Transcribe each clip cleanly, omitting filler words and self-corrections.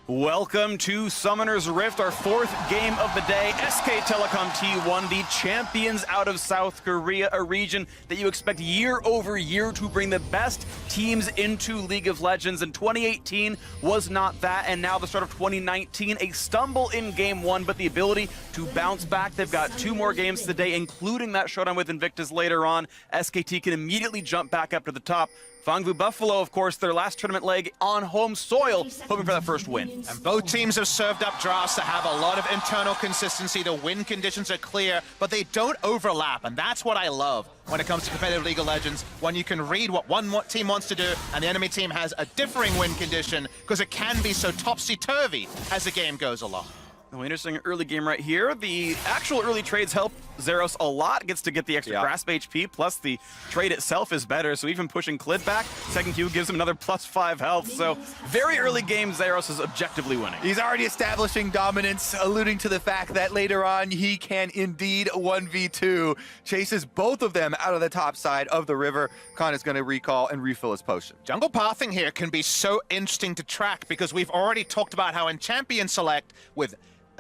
Welcome to Summoner's Rift, our fourth game of the day. SK Telecom T1, the champions out of South Korea, a region that you expect year over year to bring the best teams into League of Legends. And 2018 was not that, and now the start of 2019, a stumble in game one, but the ability to bounce back. They've got two more games today, including that showdown with Invictus later on. SKT can immediately jump back up to the top. Phong Buffalo, of course, their last tournament leg on home soil, hoping for that first win. And both teams have served up drafts that have a lot of internal consistency. The win conditions are clear, but they don't overlap, and that's what I love when it comes to competitive League of Legends, when you can read what one team wants to do and the enemy team has a differing win condition, because it can be so topsy-turvy as the game goes along. Oh, interesting early game right here. The actual early trades help Zeros a lot. Gets to get the extra grasp HP, plus the trade itself is better, so even pushing Clid back, second Q gives him another +5 health. So very early game, Zeros is objectively winning. He's already establishing dominance, alluding to the fact that later on he can indeed 1v2. Chases both of them out of the top side of the river. Khan is going to recall and refill his potion. Jungle pathing here can be so interesting to track, because we've already talked about how in Champion Select, with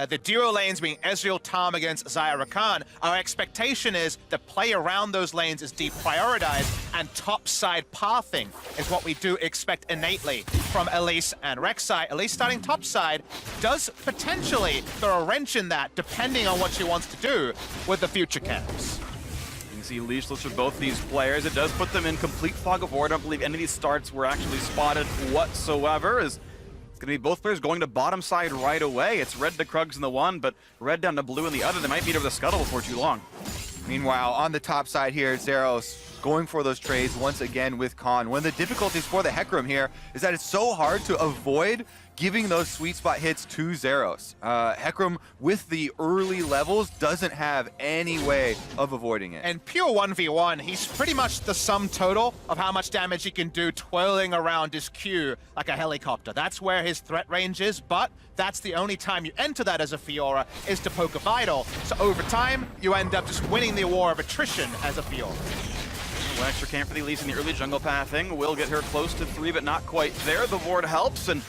the duo lanes being Ezreal Tom against Xayah Rakan, our expectation is the play around those lanes is deprioritized, and topside pathing is what we do expect innately from Elise and Rek'Sai. Elise starting topside does potentially throw a wrench in that, depending on what she wants to do with the future camps. You can see leashless with both these players. It does put them in complete fog of war. I don't believe any of these starts were actually spotted whatsoever. It's going to be both players going to bottom side right away. It's red to Krugs in the one, but red down to blue in the other. They might meet over the scuttle before too long. Meanwhile, on the top side here, Zeros going for those trades once again with Khan. One of the difficulties for the Hecarim here is that it's so hard to avoid giving those sweet spot hits to Zeros. Hecarim, with the early levels, doesn't have any way of avoiding it. And pure 1v1, he's pretty much the sum total of how much damage he can do twirling around his Q like a helicopter. That's where his threat range is, but that's the only time you enter that as a Fiora, is to poke a Vital. So over time, you end up just winning the war of attrition as a Fiora. One extra camp for the Elise in the early jungle pathing. Will get her close to 3, but not quite there. The ward helps, and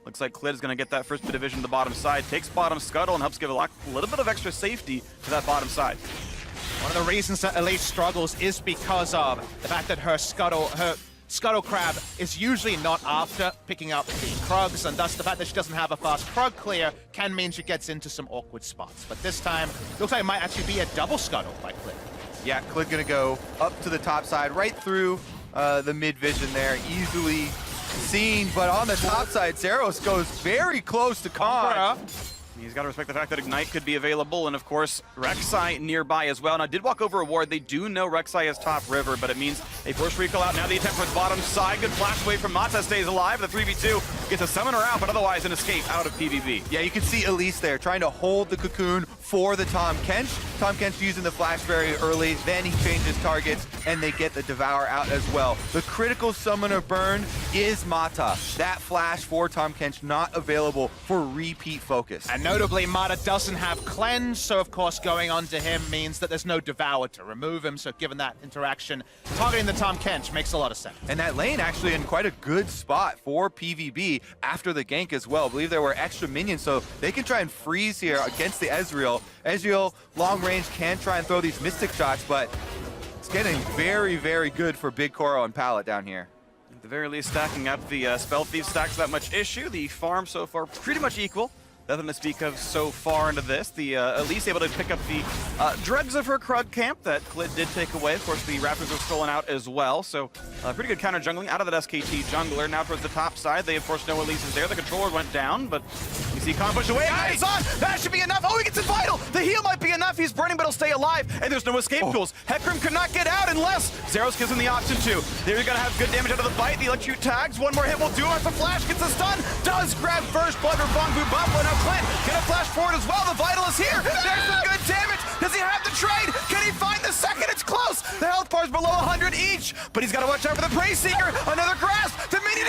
looks like Clid is going to get that first bit of vision to the bottom side. Takes bottom scuttle and helps give a little bit of extra safety to that bottom side. One of the reasons that Elise struggles is because of the fact that her Scuttle Crab is usually not after picking up the Krugs, and thus the fact that she doesn't have a fast Krug clear can mean she gets into some awkward spots. But this time, looks like it might actually be a double Scuttle by Clid. Yeah, Clid gonna go up to the top side, right through the mid vision there, easily seen. But on the top side, Zeros goes very close to Khan. He's got to respect the fact that Ignite could be available, and of course, Rek'Sai nearby as well. Now, did walk over a ward. They do know Rek'Sai is top river, but it means a force recall out. Now the attempt for the bottom side. Good flash wave from Mata, stays alive. The 3v2 gets a summoner out, but otherwise an escape out of PVB. Yeah, you can see Elise there trying to hold the cocoon for the Tahm Kench. Tahm Kench using the flash very early, then he changes targets, and they get the Devour out as well. The critical summoner burn is Mata. That flash for Tahm Kench not available for repeat focus. And notably, Mata doesn't have Cleanse, so of course going on to him means that there's no Devour to remove him, so given that interaction, targeting the Tahm Kench makes a lot of sense. And that lane actually in quite a good spot for PVB after the gank as well. I believe there were extra minions, so they can try and freeze here against the Ezreal. Ezreal, long range, can try and throw these Mystic shots, but it's getting very, very good for Big Koro and Pallet down here. At the very least, stacking up the Spell Thief stacks that much issue. The farm so far pretty much equal. Nothing to speak of so far into this. The Elise able to pick up the dregs of her Krug camp that Clid did take away. Of course, the Raptors are stolen out as well. So pretty good counter jungling out of that SKT jungler. Now towards the top side, they of course know Elise is there. The controller went down, but you see Khan push away. Eyes on! That should be enough. Oh, he gets it Vital! The heal might be enough. He's burning, but he'll stay alive. And there's no escape tools. Hecarim could not get out unless Zeros gives him the option to. They're going to have good damage out of the bite. The electrocute tags. One more hit will do it. The flash gets a stun. Does grab first blood for Phong Buffalo. Now Clid gonna flash forward as well. The Vital is here. There's some good damage. Does he have the trade? Can he find the second? It's close. The health bar is below 100 each, but he's got to watch out for the Prey Seeker. Another grasp. The minion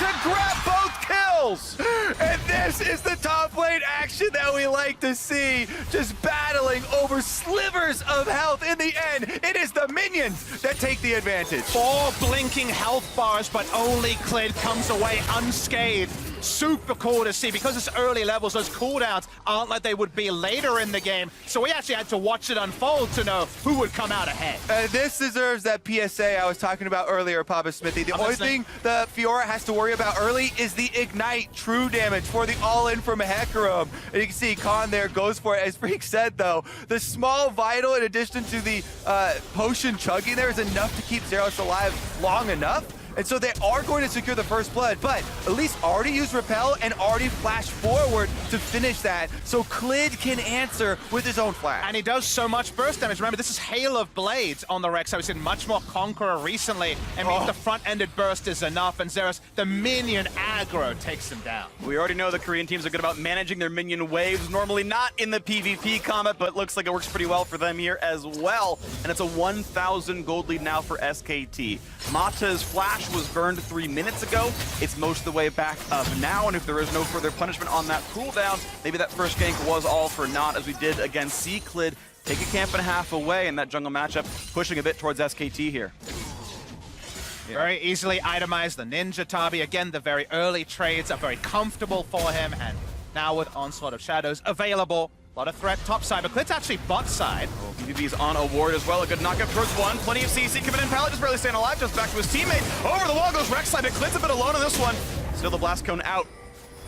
to grab both kills. And this is the top lane action that we like. like to see, just battling over slivers of health. In the end, it is the minions that take the advantage. 4 blinking health bars, but only Clid comes away unscathed. Super cool to see. Because it's early levels, those cooldowns aren't like they would be later in the game. So we actually had to watch it unfold to know who would come out ahead. This deserves that PSA I was talking about earlier, Papa Smithy. The only thing the Fiora has to worry about early is the Ignite true damage for the all-in from Hecarim. And you can see Khan there goes for it. As Freak said, though, the small Vital, in addition to the potion chugging there, is enough to keep Zeros alive long enough. And so they are going to secure the first blood, but at least already used Repel and already flashed forward to finish that. So Clid can answer with his own flash. And he does so much burst damage. Remember, this is Hail of Blades on the Rex. I've seen much more Conqueror recently. And means the front-ended burst is enough. And Zeros, the minion aggro, takes him down. We already know the Korean teams are good about managing their minion waves. Normally not in the PvP combat, but looks like it works pretty well for them here as well. And it's a 1,000 gold lead now for SKT. Mata's flash was burned 3 minutes ago. It's most of the way back up now, and if there is no further punishment on that cooldown, maybe that first gank was all for naught, as we did against C-Clid. Take a camp and a half away in that jungle matchup, pushing a bit towards SKT here. Very easily itemized the Ninja Tabi. Again, the very early trades are very comfortable for him, and now with Onslaught of Shadows available, a lot of threat top side, but Clid's actually bot side. PVB's on a ward as well. A good knockup towards one. Plenty of CC coming in. Pallet just barely staying alive. Just back to his teammate. Over the wall goes Rex side, but Clid's a bit alone on this one. Still the blast cone out.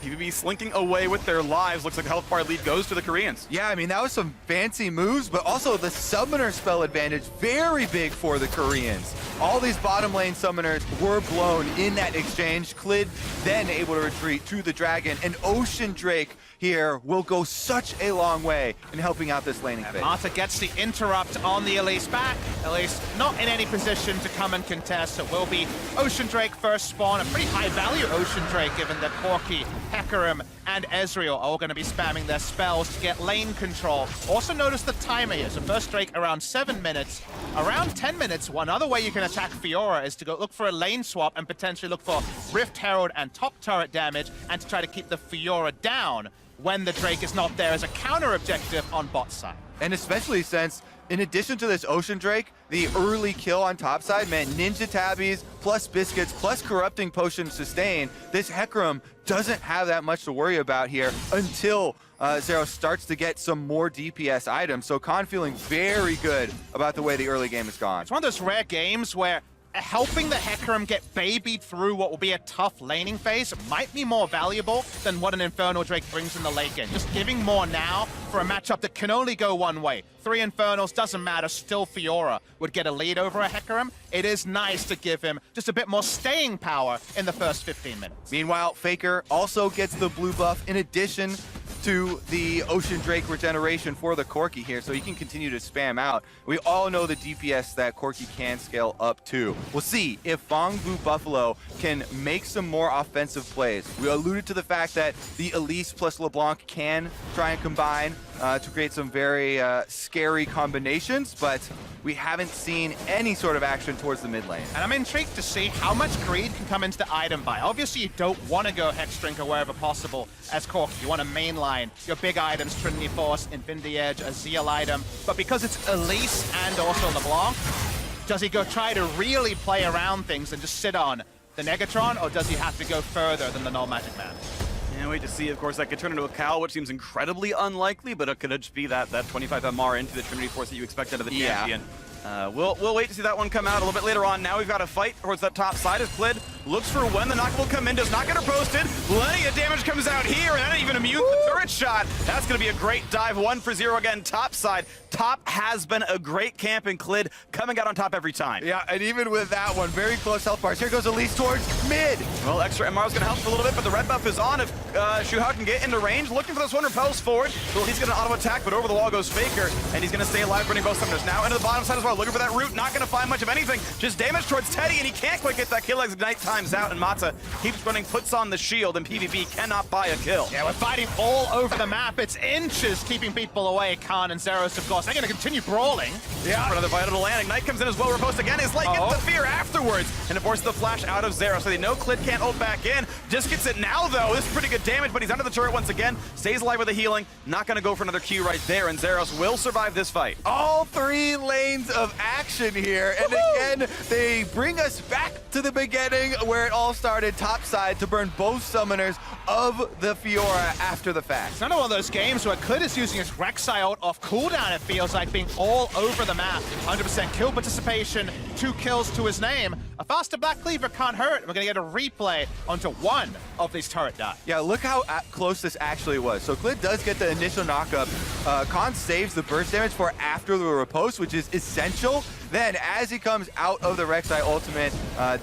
PVB slinking away with their lives. Looks like health bar lead goes to the Koreans. Yeah, I mean, that was some fancy moves, but also the summoner spell advantage, very big for the Koreans. All these bottom lane summoners were blown in that exchange. Clid then able to retreat to the dragon, and Ocean Drake here will go such a long way in helping out this laning phase. Mata gets the interrupt on the Elise back. Elise not in any position to come and contest. It will be Ocean Drake first spawn. A pretty high value Ocean Drake, given that Corki, Hecarim, and Ezreal are all going to be spamming their spells to get lane control. Also notice the timer here. So first Drake around 7 minutes. Around 10 minutes, one other way you can attack Fiora is to go look for a lane swap and potentially look for Rift Herald and top turret damage, and to try to keep the Fiora down when the Drake is not there as a counter objective on bot side. And especially since, in addition to this Ocean Drake, the early kill on top side meant Ninja Tabbies, plus Biscuits, plus Corrupting Potion sustain. This Hecarim doesn't have that much to worry about here until Zero starts to get some more DPS items. So Khan feeling very good about the way the early game has gone. It's one of those rare games where helping the Hecarim get babied through what will be a tough laning phase might be more valuable than what an Infernal Drake brings in the late game. Just giving more now for a matchup that can only go one way. 3 Infernals, doesn't matter, still Fiora would get a lead over a Hecarim. It is nice to give him just a bit more staying power in the first 15 minutes. Meanwhile, Faker also gets the blue buff in addition to the Ocean Drake regeneration for the Corki here, so he can continue to spam out. We all know the DPS that Corki can scale up to. We'll see if Phong Vu Buffalo can make some more offensive plays. We alluded to the fact that the Elise plus LeBlanc can try and combine to create some very scary combinations, but we haven't seen any sort of action towards the mid lane. And I'm intrigued to see how much greed can come into the item buy. Obviously, you don't want to go Hex Drinker wherever possible as Corki. You want to mainline your big items, Trinity Force, Infinity Edge, a Zeal item. But because it's Elise and also LeBlanc, does he go try to really play around things and just sit on the Negatron, or does he have to go further than the Null Magic Man? Can't wait to see, of course, that could turn into a Cal, which seems incredibly unlikely, but it could just be that 25 MR into the Trinity Force that you expect out of the champion. We'll wait to see that one come out a little bit later on. Now we've got a fight towards that top side as Clid looks for when the knock will come in, does not get her posted. Plenty of damage comes out here, and not even immune to the turret shot. That's going to be a great dive. 1 for 0 again, top side. Top has been a great camp, and Clid coming out on top every time. Yeah, and even with that one, very close health bars. Here goes Elise towards mid. Well, extra MR is going to help a little bit, but the red buff is on. If Shuhao can get into range, looking for this one, repels forward. Well, he's going to auto attack, but over the wall goes Faker, and he's going to stay alive, running both summoners. Now into the bottom side as well, looking for that root. Not going to find much of anything. Just damage towards Teddy, and he can't quite get that kill as Ignite times out, and Mata keeps running, puts on the shield, and PVB cannot buy a kill. Yeah, we're fighting all over the map. It's inches keeping people away. Khan and Zeros, of course, they're going to continue brawling. Yeah. For another Vital to land. Ignite comes in as well. Riposte again. Is like gets the fear afterwards, and it forces the flash out of Zero, so they know Clid can't ult back in. Just gets it now, though. This is pretty good get damaged, but he's under the turret once again. Stays alive with the healing. Not going to go for another Q right there, and Zeros will survive this fight. All 3 lanes of action here, and again, they bring us back to the beginning where it all started, top side, to burn both summoners of the Fiora after the fact. It's another one of those games where Klid is using his Rek'Sai ult off cooldown, it feels like, being all over the map. 100% kill participation, 2 kills to his name. A faster Black Cleaver can't hurt. We're going to get a replay onto one of these turret die. Yeah, look how close this actually was. So Klid does get the initial knockup. Khan saves the burst damage for after the riposte, which is essential. Then, as he comes out of the Rek'Sai ultimate,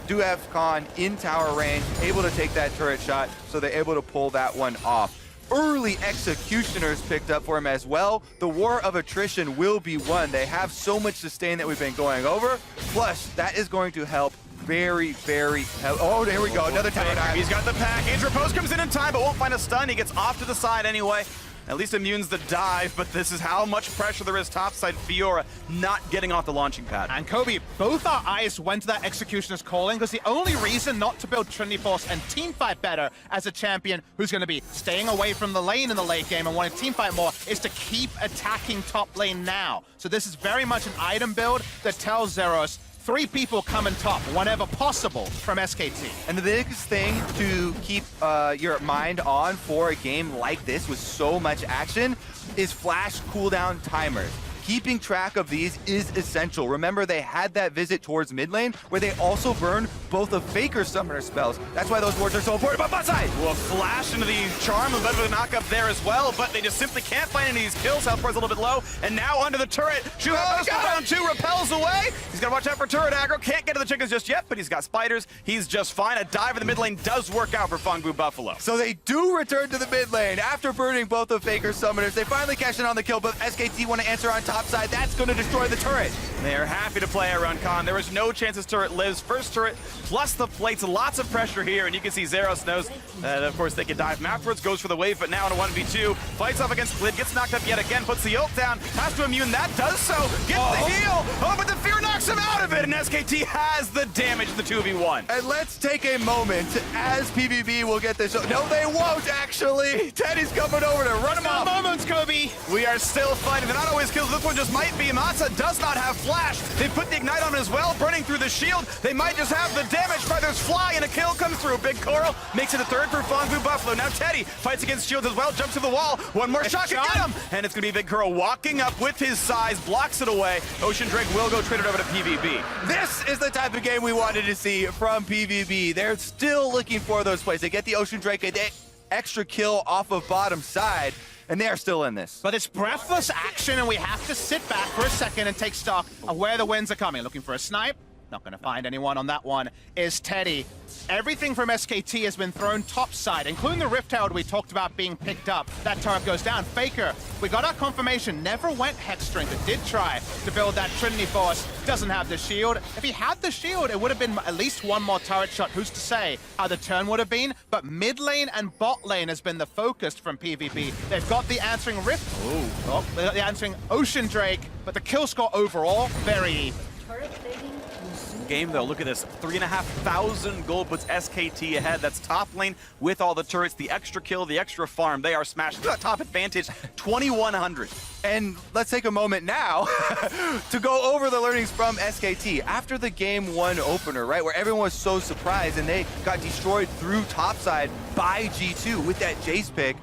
do have Khan in tower range, able to take that turret shot, so they're able to pull that one off. Early executioners picked up for him as well. The war of attrition will be won. They have so much sustain that we've been going over. Plus, that is going to help very, very oh, there we go, another tower dive. He's got the package. Riposte comes in time, but won't find a stun. He gets off to the side anyway. At least immunes the dive, but this is how much pressure there is topside. Fiora not getting off the launching pad. And Kobe, both our eyes went to that Executioner's calling, because the only reason not to build Trinity Force and teamfight better as a champion who's going to be staying away from the lane in the late game and wanting to teamfight more is to keep attacking top lane now. So this is very much an item build that tells Zeros 3 people coming top whenever possible from SKT. And the biggest thing to keep your mind on for a game like this with so much action is flash cooldown timers. Keeping track of these is essential. Remember, they had that visit towards mid lane where they also burned both of Faker's summoner spells. That's why those wards are so important. But bot side! Well, a flash into the charm, a bit of a knock-up there as well, but they just simply can't find any of these kills. Health bar's a little bit low, and now under the turret. Shu down 2, repels away. He's got to watch out for turret aggro. Can't get to the chickens just yet, but he's got spiders. He's just fine. A dive in the mid lane does work out for Phong Buffalo. So they do return to the mid lane after burning both of Faker's summoners. They finally cash in on the kill, but SKT want to answer on top side. That's going to destroy the turret. They are happy to play around Khan. There is no chance this turret lives. First turret plus the plates. Lots of pressure here, and you can see Zeros knows that, of course, they can dive him afterwards. Goes for the wave, but now in a 1v2. Fights off against Klid. Gets knocked up yet again. Puts the ult down. Has to immune that. Does so. Gets the heal. Oh, but the fear knocks him out of it, and SKT has the damage in the 2v1. And let's take a moment as PVB will get this. No, they won't, actually. Teddy's coming over to run him off. Moments, Kobe. We are still fighting. They're not always kills. This one just might be. Matza does not have flash. They put the ignite on him as well, burning through the shield. They might just have the damage. Feathers fly, and a kill comes through. Big Coral makes it a third for Phong Buffalo. Now Teddy fights against shields as well, jumps to the wall. One more shot can get him, and it's going to be Big Coral walking up with his size, blocks it away. Ocean Drake will go trade it over to PVB. This is the type of game we wanted to see from PVB. They're still looking for those plays. They get the Ocean Drake an extra kill off of bottom side, and they are still in this. But it's breathless action, and we have to sit back for a second and take stock of where the wins are coming. Looking for a snipe. Not going to find anyone on that one. Is Teddy. Everything from SKT has been thrown topside, including the Rift Tower we talked about being picked up. That turret goes down. Faker, we got our confirmation, never went Hexstring, but did try to build that Trinity Force. Doesn't have the shield. If he had the shield, it would have been at least one more turret shot. Who's to say how the turn would have been? But mid lane and bot lane has been the focus from PvP. They've got the answering Rift. Oh, they got the answering Ocean Drake, but the kill score overall, very even. Game though, look at this, 3,500 gold puts SKT ahead. That's top lane with all the turrets, the extra kill, the extra farm. They are smashed. Look at that top advantage, 2,100. And let's take a moment now to go over the learnings from SKT after the game 1 opener, right, where everyone was so surprised and they got destroyed through topside by G2 with that Jace pick,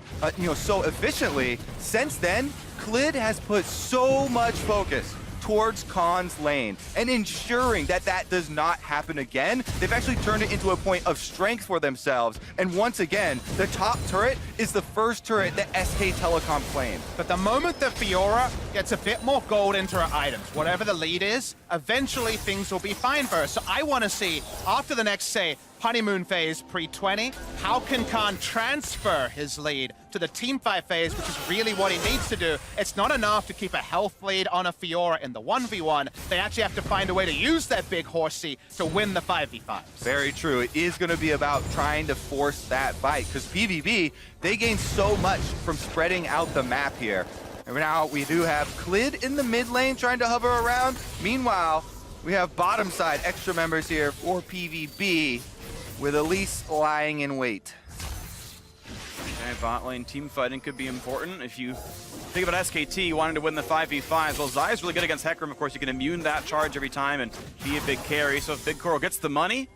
so efficiently. Since then, Klid has put so much focus towards Khan's lane and ensuring that that does not happen again. They've actually turned it into a point of strength for themselves. And once again, the top turret is the first turret that SK Telecom claimed. But the moment that Fiora gets a bit more gold into her items, whatever the lead is, eventually things will be fine for her. So I want to see, after the next, say, honeymoon phase pre-20, how can Khan transfer his lead to the teamfight phase, which is really what he needs to do. It's not enough to keep a health lead on a Fiora in the 1v1. They actually have to find a way to use that big horsey to win the 5v5s. Very true. It is going to be about trying to force that bite, because PVB, they gain so much from spreading out the map here. And now we do have Klid in the mid lane trying to hover around. Meanwhile, we have bottom side extra members here for PVB, with Elise lying in wait. Okay, bot lane team fighting could be important. If you think about SKT wanting to win the 5v5s, well, Zai's really good against Hecarim. Of course, you can immune that charge every time and be a big carry. So if Big Coral gets the money,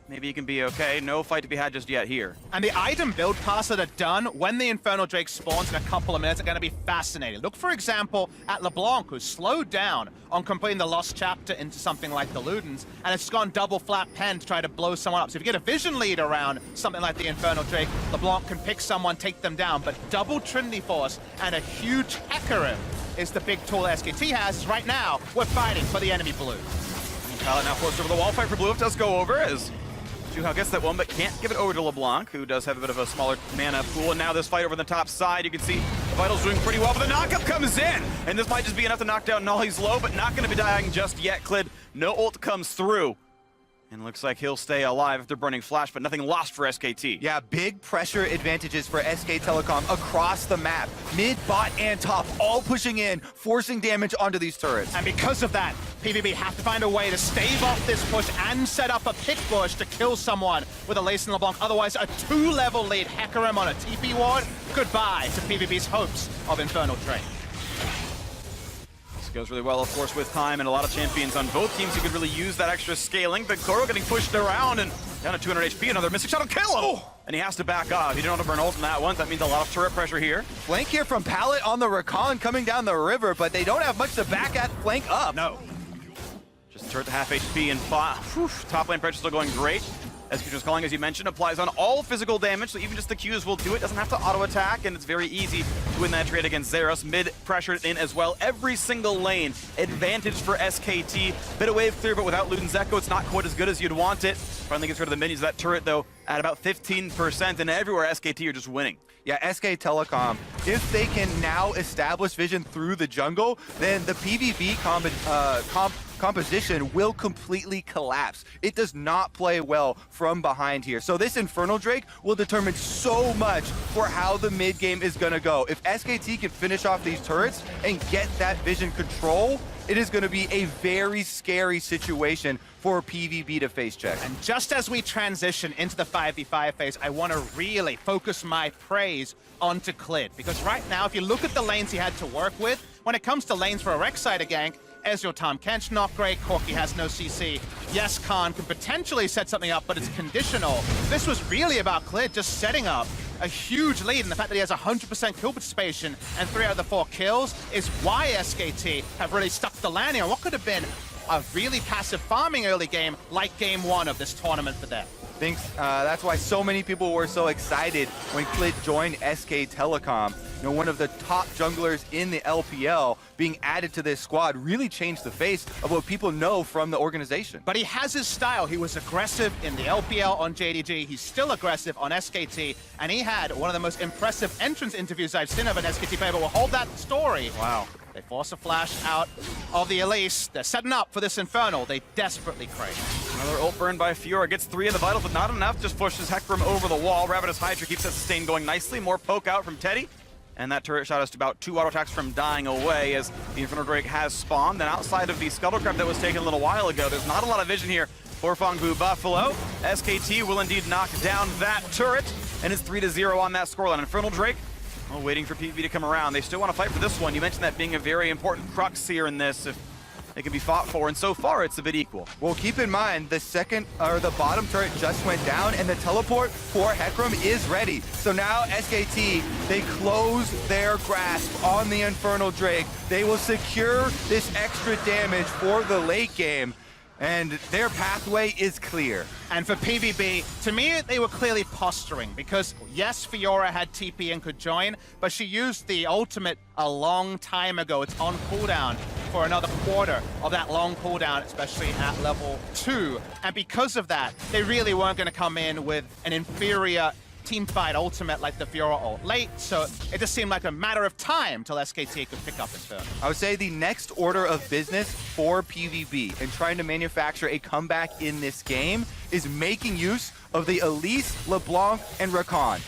maybe he can be okay. No fight to be had just yet here. And the item build paths that are done when the Infernal Drake spawns in a couple of minutes are going to be fascinating. Look, for example, at LeBlanc, who's slowed down on completing the Lost Chapter into something like the Ludens, and it's gone double flat pen to try to blow someone up. So if you get a vision lead around something like the Infernal Drake, LeBlanc can pick someone, take them down. But double Trinity Force and a huge Hecarim is the big tool SKT has. Right now, we're fighting for the enemy blue. Pallet now forced over the wall. Fight for blue. It does go over as Juhao gets that one, but can't give it over to LeBlanc, who does have a bit of a smaller mana pool. And now this fight over the top side, you can see Vital's doing pretty well, but the knockup comes in! And this might just be enough to knock down Null. He's low, but not going to be dying just yet. Clid, no ult comes through. And looks like he'll stay alive if they're burning flash, but nothing lost for SKT. Yeah, big pressure advantages for SK Telecom across the map. Mid, bot, and top, all pushing in, forcing damage onto these turrets. And because of that, PVB have to find a way to stave off this push and set up a pick bush to kill someone with a Lace and LeBlanc. Otherwise, a 2-level lead Hecarim on a TP ward. Goodbye to PVB's hopes of Infernal Drake. Goes really well, of course, with time and a lot of champions on both teams who could really use that extra scaling. Big Coral getting pushed around and down to 200 HP. Another Mystic Shot will kill him! And he has to back off. He didn't want to burn ult in that one. That means a lot of turret pressure here. Flank here from Pallet on the Rakan coming down the river, but they don't have much to back that flank up. No. Just turret to half HP and top lane pressure still going great. Execution's Calling, as you mentioned, applies on all physical damage, so even just the Qs will do it. Doesn't have to auto-attack, and it's very easy to win that trade against Zeros. Mid pressured in as well. Every single lane, advantage for SKT. Bit of wave clear, but without Luden's Echo, it's not quite as good as you'd want it. Finally gets rid of the minions. That turret, though, at about 15%, and everywhere SKT are just winning. Yeah, SK Telecom, if they can now establish vision through the jungle, then the PVB composition will completely collapse. It does not play well from behind here. So this Infernal Drake will determine so much for how the mid game is going to go. If SKT can finish off these turrets and get that vision control, it is going to be a very scary situation for PVB to face check. And just as we transition into the 5v5 phase, I want to really focus my praise onto Clid. Because right now, if you look at the lanes he had to work with, when it comes to lanes for a Rek'Sai to gank, Ezreal Tahm Kench not great, Corki has no CC. Yes, Khan can potentially set something up, but it's conditional. This was really about Clid just setting up a huge lead, and the fact that he has 100% kill participation and 3 out of the 4 kills is why SKT have really stuck the landing on what could have been a really passive farming early game like game 1 of this tournament for them. That's why so many people were so excited when Clid joined SK Telecom. You know, one of the top junglers in the LPL being added to this squad really changed the face of what people know from the organization. But he has his style. He was aggressive in the LPL on JDG. He's still aggressive on SKT, and he had one of the most impressive entrance interviews I've seen of an SKT player, but we'll hold that story. Wow. They force a flash out of the Elise. They're setting up for this Infernal. They desperately crave. Another ult burn by Fiora. Gets 3 of the Vitals, but not enough. Just pushes Hecarim over the wall. Ravenous Hydra keeps that sustain going nicely. More poke out from Teddy. And that turret shot us to about 2 auto attacks from dying away as the Infernal Drake has spawned. And outside of the Scuttlecraft that was taken a little while ago, there's not a lot of vision here for Fongbu Buffalo. SKT will indeed knock down that turret, and it's 3-0 on that scoreline. Infernal Drake, well, waiting for PVB to come around. They still want to fight for this one. You mentioned that being a very important crux here in this. If they can be fought for, and so far it's a bit equal. Well, keep in mind, the bottom turret just went down, and the teleport for Hecarim is ready. So now SKT, they close their grasp on the Infernal Drake. They will secure this extra damage for the late game, and their pathway is clear. And for PVB, to me, they were clearly posturing because, yes, Fiora had TP and could join, but she used the ultimate a long time ago. It's on cooldown for another quarter of that long cooldown, especially at level 2. And because of that, they really weren't going to come in with an inferior teamfight ultimate like the Fiora ult late, so it just seemed like a matter of time till SKT could pick up its turn. I would say the next order of business for PVB and trying to manufacture a comeback in this game is making use of the Elise, LeBlanc, and Rakan.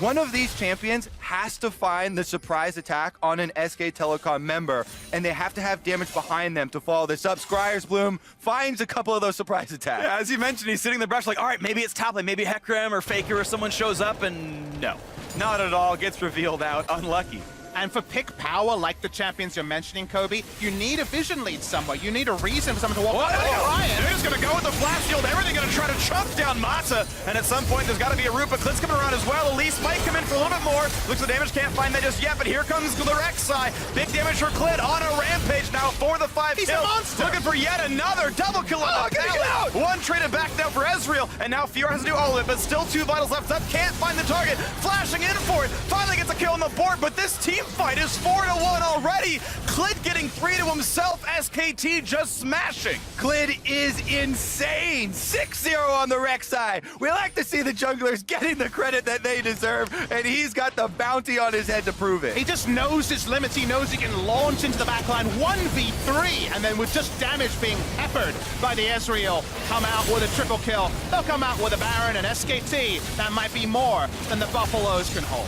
One of these champions has to find the surprise attack on an SK Telecom member, and they have to have damage behind them to follow this up. Scryer's Bloom finds a couple of those surprise attacks. Yeah, as you mentioned, he's sitting in the brush like, all right, maybe it's top lane, maybe Hecarim or Faker or someone shows up, and no, not at all. Gets revealed out. Unlucky. And for pick power, like the champions you're mentioning, Kobe, you need a vision lead somewhere. You need a reason for someone to walk. They're just going to go with the flash shield. Everything going to try to chunk down Mata. And at some point, there's got to be a root, but Clit's coming around as well. Elise might come in for a little bit more. Looks like the damage can't find that just yet, but here comes the Rek'Sai. Big damage for Clit on a rampage now for the 5 He's kill. a monster. Looking for yet another double kill on the pallet. One traded back now for Ezreal, and now Fiora has to do all of it, but still 2 vitals left up. Can't find the target. Flashing in for it. Finally gets a kill on the board, but this team fight is 4-1 already. Clit getting 3 to himself. SKT just smashing. Clid is insane. 6-0 on the Rek'Sai. We like to see the junglers getting the credit that they deserve, and he's got the bounty on his head to prove it. He just knows his limits. He knows he can launch into the backline 1v3, and then with just damage being peppered by the Ezreal, come out with a triple kill. They'll come out with a Baron and SKT. That might be more than the Buffaloes can hold.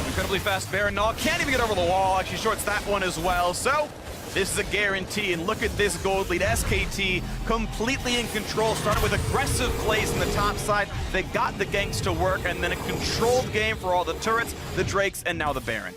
Incredibly fast Baron Null. Can't even get over the wall. Actually shorts that one as well. So this is a guarantee, and look at this gold lead. SKT completely in control, started with aggressive plays in the top side. They got the ganks to work, and then a controlled game for all the turrets, the Drakes, and now the Baron.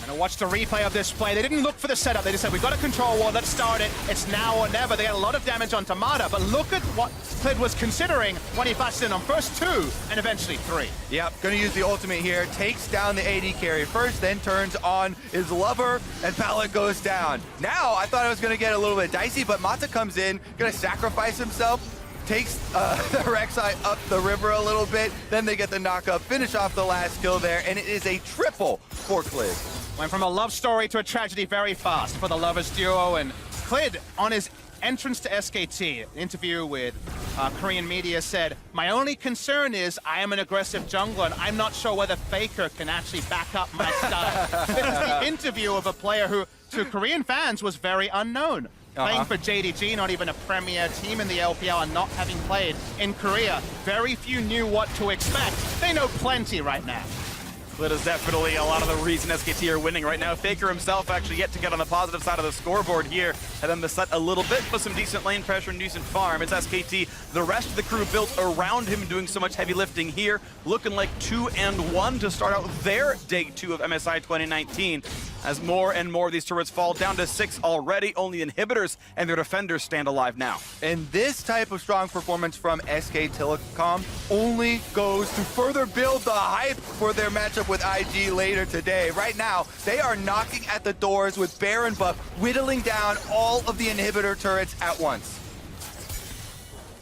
And watch the replay of this play. They didn't look for the setup. They just said, we've got a control ward, let's start it. It's now or never. They got a lot of damage on Tamada, but look at what Clid was considering when he flashed in on first 2 and eventually 3. Yep, gonna use the ultimate here. Takes down the AD carry first, then turns on his lover, and pallet goes down. Now, I thought it was gonna get a little bit dicey, but Mata comes in, gonna sacrifice himself, takes the Rek'Sai up the river a little bit, then they get the knock up, finish off the last kill there, and it is a triple for Clid. Went from a love story to a tragedy very fast for the Lovers duo, and Clid, on his entrance to SKT, an interview with Korean media said, my only concern is I am an aggressive jungler, and I'm not sure whether Faker can actually back up my style. This is the interview of a player who, to Korean fans, was very unknown. Playing for JDG, not even a premier team in the LPL, and not having played in Korea. Very few knew what to expect. They know plenty right now. Clit is definitely a lot of the reason SKT are winning right now. Faker himself actually yet to get on the positive side of the scoreboard here. And then the set a little bit, but some decent lane pressure and decent farm. It's SKT. The rest of the crew built around him, doing so much heavy lifting here. Looking like 2-1 to start out their day 2 of MSI 2019. As more and more of these turrets fall down to 6 already. Only inhibitors and their defenders stand alive now. And this type of strong performance from SK Telecom only goes to further build the hype for their matchup with IG later today. Right now, they are knocking at the doors with Baron buff, whittling down all of the inhibitor turrets at once.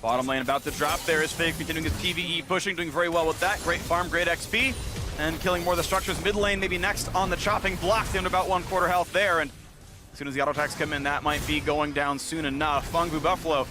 Bottom lane about to drop there is Fake, continuing his PvE pushing, doing very well with that. Great farm, great XP, and killing more of the structures. Mid lane maybe next on the chopping block, down to about 1/4 health there, and as soon as the auto attacks come in, that might be going down soon enough. Fongbu Buffalo,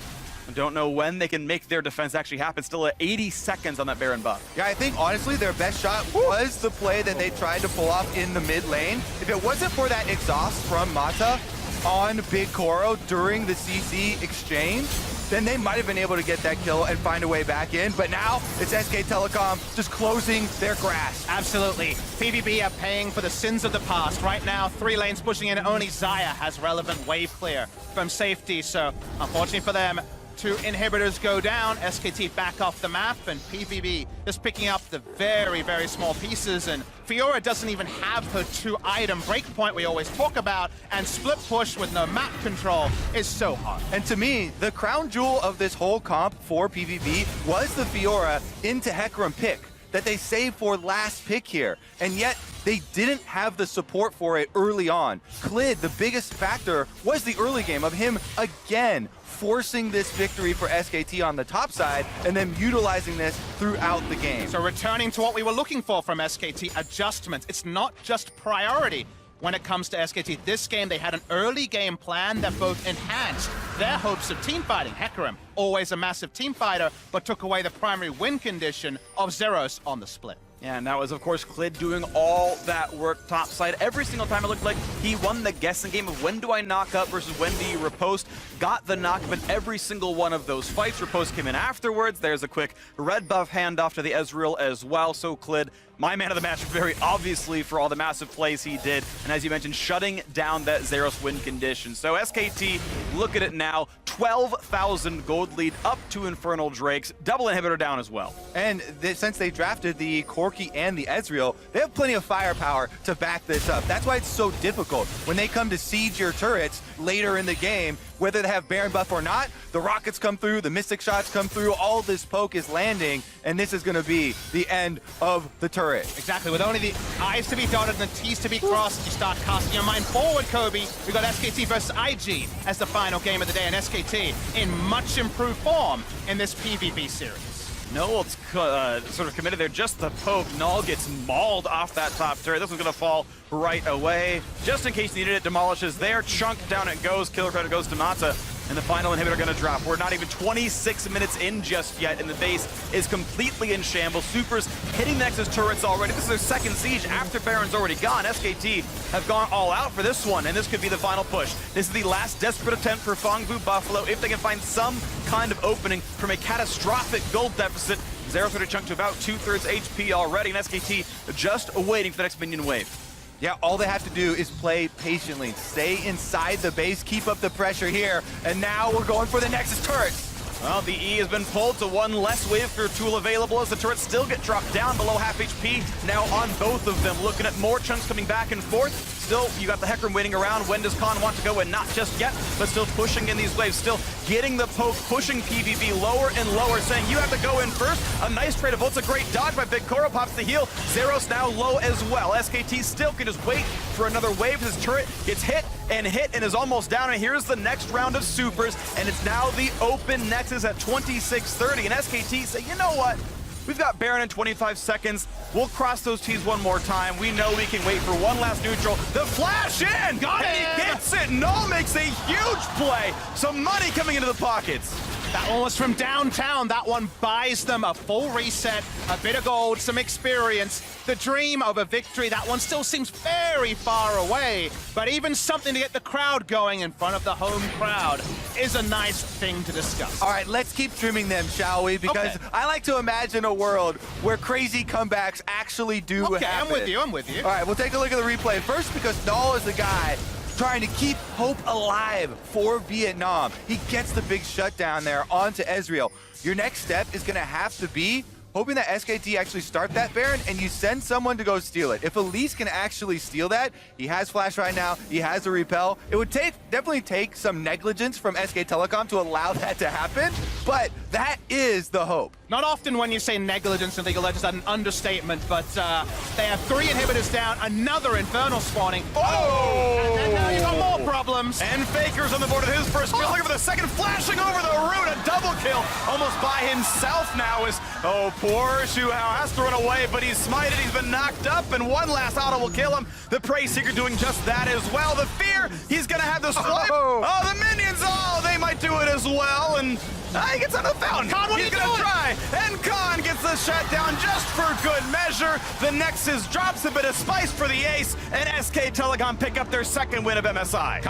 I don't know when they can make their defense actually happen. Still at 80 seconds on that Baron buff. Yeah, I think honestly their best shot was the play that they tried to pull off in the mid lane. If it wasn't for that exhaust from Mata on Big Koro during the CC exchange, then they might have been able to get that kill and find a way back in. But now it's SK Telecom just closing their grasp. Absolutely. PVB are paying for the sins of the past. Right now, 3 lanes pushing in. Only Xayah has relevant wave clear from safety. So unfortunately for them, 2 inhibitors go down, SKT back off the map, and PVB just picking up the very, very small pieces, and Fiora doesn't even have her 2-item breakpoint we always talk about, and split push with no map control is so hard. And to me, the crown jewel of this whole comp for PVB was the Fiora into Hecarim pick that they saved for last pick here, and yet they didn't have the support for it early on. Clid, the biggest factor was the early game of him again forcing this victory for SKT on the top side and then utilizing this throughout the game. So returning to what we were looking for from SKT, adjustments. It's not just priority when it comes to SKT. This game, they had an early game plan that both enhanced their hopes of team fighting. Hecarim, always a massive team fighter, but took away the primary win condition of Zeros on the split. Yeah, and that was, of course, Clid doing all that work topside. Every single time it looked like he won the guessing game of when do I knock up versus when do you riposte. Got the knock up in every single one of those fights. Riposte came in afterwards. There's a quick red buff handoff to the Ezreal as well. So Clid, my man of the match, very obviously for all the massive plays he did. And as you mentioned, shutting down that Zeros win condition. So SKT, look at it now. 12,000 gold lead up to Infernal Drakes. Double inhibitor down as well. And since they drafted the Corki and the Ezreal, they have plenty of firepower to back this up. That's why it's so difficult. When they come to siege your turrets later in the game, whether they have Baron buff or not, the rockets come through, the Mystic shots come through, all this poke is landing, and this is going to be the end of the turret. Exactly, with only the I's to be dotted and the T's to be crossed, you start casting your mind forward, Kobe. We've got SKT versus IG as the final game of the day, and SKT in much improved form in this PVB series. Noel's sort of committed there, just the poke. Null gets mauled off that top turret. This one's gonna fall right away. Just in case you needed it, demolishes there. Chunk down it goes. Killer credit goes to Mata. And the final inhibitor gonna drop. We're not even 26 minutes in just yet, and the base is completely in shambles. Supers hitting Nexus turrets already. This is their second siege after Baron's already gone. SKT have gone all out for this one, and this could be the final push. This is the last desperate attempt for Phong Vu Buffalo if they can find some kind of opening from a catastrophic gold deficit. Zero's already chunked to about 2/3 HP already, and SKT just waiting for the next minion wave. Yeah, all they have to do is play patiently, stay inside the base, keep up the pressure here, and now we're going for the Nexus turrets. Well, the E has been pulled to one less wave for tool available as the turrets still get dropped down below half HP. Now on both of them, looking at more chunks coming back and forth. Still, you got the Hecarim waiting around. When does Khan want to go? And not just yet, but still pushing in these waves, still getting the poke, pushing PVB lower and lower, saying you have to go in first. A nice trade of ults, a great dodge by Big Koro, pops the heal. Zeros now low as well. SKT still can just wait for another wave. His turret gets hit and is almost down. And here's the next round of supers, and it's now the open Nexus at 26:30. And SKT say, you know what? We've got Baron in 25 seconds. We'll cross those T's one more time. We know we can wait for one last neutral. The flash in! Got it! And he gets it! Null makes a huge play. Some money coming into the pockets. That one was from downtown. That one buys them a full reset, a bit of gold, some experience. The dream of a victory, that one still seems very far away, but even something to get the crowd going in front of the home crowd is a nice thing to discuss. All right, let's keep dreaming them, shall we? Because Okay. I like to imagine a world where crazy comebacks actually do happen. I'm with you, I'm with you. All right, we'll take a look at the replay. First, because Null is the guy trying to keep hope alive for Vietnam. He gets the big shutdown there onto Ezreal. Your next step is going to have to be hoping that SKT actually start that Baron and you send someone to go steal it. If Elise can actually steal that, he has Flash right now, he has a repel. It would definitely take some negligence from SK Telecom to allow that to happen, but that is the hope. Not often when you say negligence in League of Legends, that's an understatement, but they have 3 inhibitors down, another Infernal spawning. Oh! And now you got more problems. And Faker's on the board with his first kill. Looking for the second, flashing over the root. A double kill almost by himself now is, oh, poor Shuhao has to run away, but he's smited. He's been knocked up, and one last auto will kill him. The Prey Seeker doing just that as well. The fear, he's going to have this swipe. Oh, the minions, oh, they might do it as well. And he gets out of the fountain. Khan, what are he's you going to doing? try. And Khan gets the shutdown just for good measure. The Nexus drops a bit of spice for the ace, and SK Telecom pick up their second win of MSI.